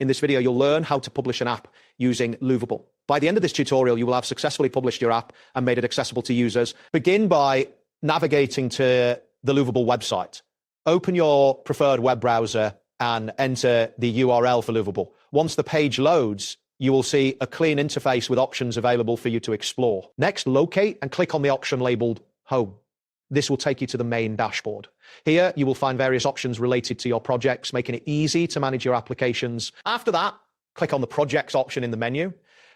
In this video, you'll learn how to publish an app using Lovable. By the end of this tutorial, you will have successfully published your app and made it accessible to users. Begin by navigating to the Lovable website. Open your preferred web browser and enter the URL for Lovable. Once the page loads, you will see a clean interface with options available for you to explore. Next, locate and click on the option labeled Home. This will take you to the main dashboard. Here, you will find various options related to your projects, making it easy to manage your applications. After that, click on the Projects option in the menu.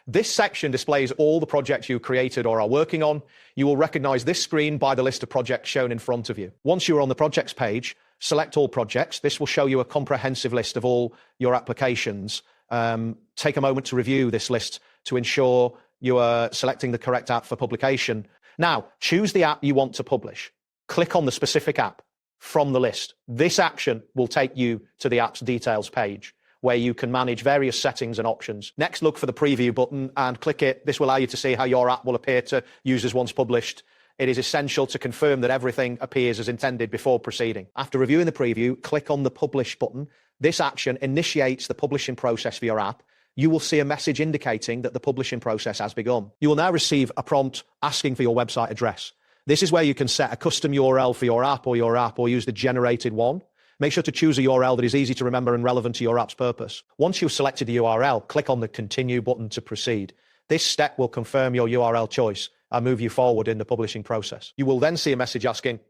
This section displays all the projects you created or are working on. You will recognize this screen by the list of projects shown in front of you. Once you are on the Projects page, select All Projects. This will show you a comprehensive list of all your applications. Take a moment to review this list to ensure you are selecting the correct app for publication. Now, choose the app you want to publish. Click on the specific app from the list. This action will take you to the app's details page, where you can manage various settings and options. Next, look for the preview button and click it. This will allow you to see how your app will appear to users once published. It is essential to confirm that everything appears as intended before proceeding. After reviewing the preview, click on the Publish button. This action initiates the publishing process for your app. You will see a message indicating that the publishing process has begun. You will now receive a prompt asking for your website address. This is where you can set a custom URL for your app or use the generated one. Make sure to choose a URL that is easy to remember and relevant to your app's purpose. Once you've selected the URL, click on the Continue button to proceed. This step will confirm your URL choice and move you forward in the publishing process. You will then see a message asking,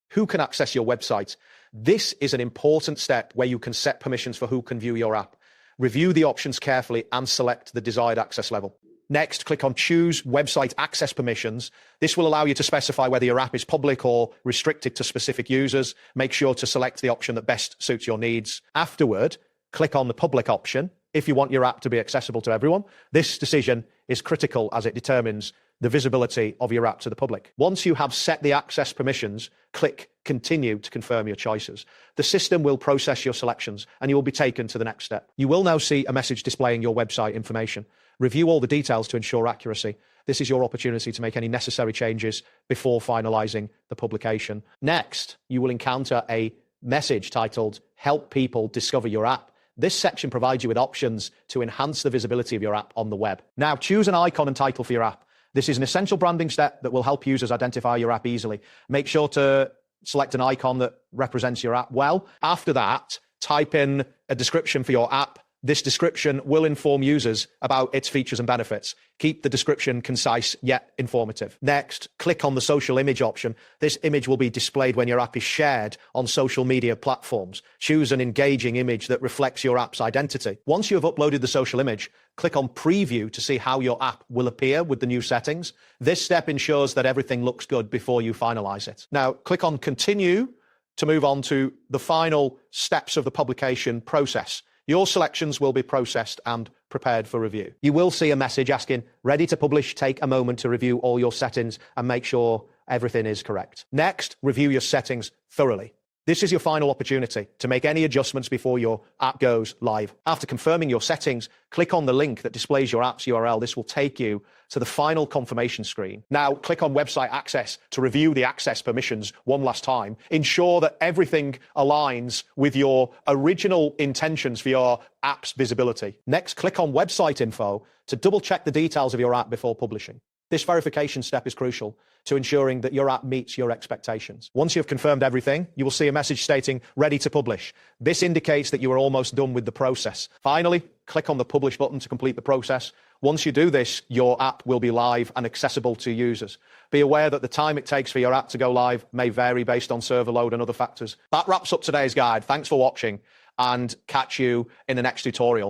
who can access your website? This is an important step where you can set permissions for who can view your app. Review the options carefully and select the desired access level. Next, click on Choose Website Access Permissions. This will allow you to specify whether your app is public or restricted to specific users. Make sure to select the option that best suits your needs. Afterward, click on the Public option if you want your app to be accessible to everyone. This decision is critical as it determines the visibility of your app to the public. Once you have set the access permissions, click Continue to confirm your choices. The system will process your selections and you will be taken to the next step. You will now see a message displaying your website information. Review all the details to ensure accuracy. This is your opportunity to make any necessary changes before finalizing the publication. Next, you will encounter a message titled Help People Discover Your App. This section provides you with options to enhance the visibility of your app on the web. Now, choose an icon and title for your app. This is an essential branding step that will help users identify your app easily. Make sure to select an icon that represents your app well. After that, type in a description for your app. This description will inform users about its features and benefits. Keep the description concise yet informative. Next, click on the social image option. This image will be displayed when your app is shared on social media platforms. Choose an engaging image that reflects your app's identity. Once you have uploaded the social image, click on Preview to see how your app will appear with the new settings. This step ensures that everything looks good before you finalize it. Now, click on Continue to move on to the final steps of the publication process. Your selections will be processed and prepared for review. You will see a message asking, ready to publish, take a moment to review all your settings and make sure everything is correct. Next, review your settings thoroughly. This is your final opportunity to make any adjustments before your app goes live. After confirming your settings, click on the link that displays your app's URL. This will take you to the final confirmation screen. Now, click on Website Access to review the access permissions one last time. Ensure that everything aligns with your original intentions for your app's visibility. Next, click on Website Info to double-check the details of your app before publishing. This verification step is crucial to ensuring that your app meets your expectations. Once you've confirmed everything, you will see a message stating ready to publish. This indicates that you are almost done with the process. Finally, click on the Publish button to complete the process. Once you do this, your app will be live and accessible to users. Be aware that the time it takes for your app to go live may vary based on server load and other factors. That wraps up today's guide. Thanks for watching and catch you in the next tutorial.